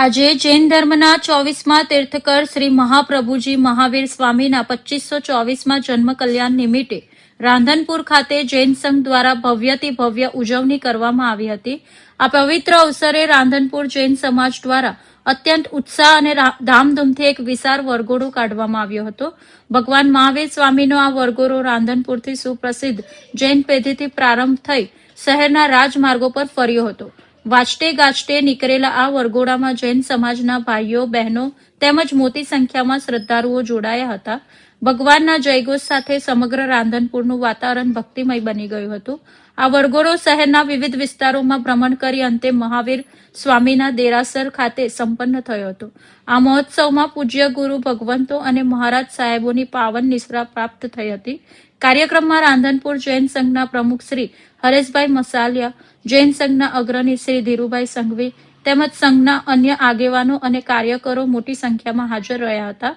આજે જૈન ધર્મના 24મા તીર્થકર શ્રી મહાપ્રભુજી મહાવીર સ્વામીના 2524મા જન્મ કલ્યાણ નિમિત્તે રાંધનપુર ખાતે જૈન સંઘ દ્વારા ભવ્યથી ભવ્ય ઉજવણી કરવામાં આવી હતી। આ પવિત્ર અવસરે રાંધનપુર જૈન સમાજ દ્વારા અત્યંત ઉત્સાહ અને ધામધૂમથી એક વિશાળ વરઘોડો કાઢવામાં આવ્યો હતો। ભગવાન મહાવીર સ્વામીનો આ વરઘોડો રાંધનપુરથી સુપ્રસિદ્ધ જૈન પેઢીથી પ્રારંભ થઈ શહેરના રાજમાર્ગો પર ફર્યો હતો। વાજતે ગાજતે નીકળેલા આ વરઘોડામાં જૈન સમાજના ભાઈઓ બહેનો તેમજ મોટી સંખ્યામાં શ્રદ્ધાળુઓ જોડાયા હતા। ભગવાનના જયઘોષ સાથે સમગ્ર રાંધનપુરનું વાતાવરણ ભક્તિમય બની ગયું હતું। આ વરઘોડો શહેરના વિવિધ વિસ્તારોમાં ભ્રમણ કરી અંતે મહાવીર સ્વામીના દેરાસર ખાતે સંપન્ન થયો હતો। આ મહોત્સવમાં પૂજ્ય ગુરુ ભગવંતો અને મહારાજ સાહેબોની પાવન નિશ્રા પ્રાપ્ત થઈ હતી। કાર્યક્રમમાં રાંધનપુર જૈન સંઘના પ્રમુખ શ્રી હરેશભાઈ મસાલિયા, જૈન સંઘના અગ્રણી શ્રી ધીરુભાઈ સંઘવી તેમજ સંઘના અન્ય આગેવાનો અને કાર્યકરો મોટી સંખ્યામાં હાજર રહ્યા હતા।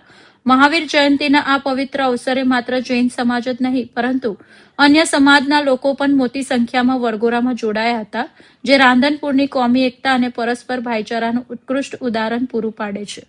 મહાવીર જયંતિના આ પવિત્ર અવસરે માત્ર જૈન સમાજ જ નહીં પરંતુ અન્ય સમાજના લોકો પણ મોટી સંખ્યામાં વરઘોડામાં જોડાયા હતા, જે રાંધનપુરની કોમી એકતા અને પરસ્પર ભાઈચારાનું ઉત્કૃષ્ટ ઉદાહરણ પૂરું પાડે છે।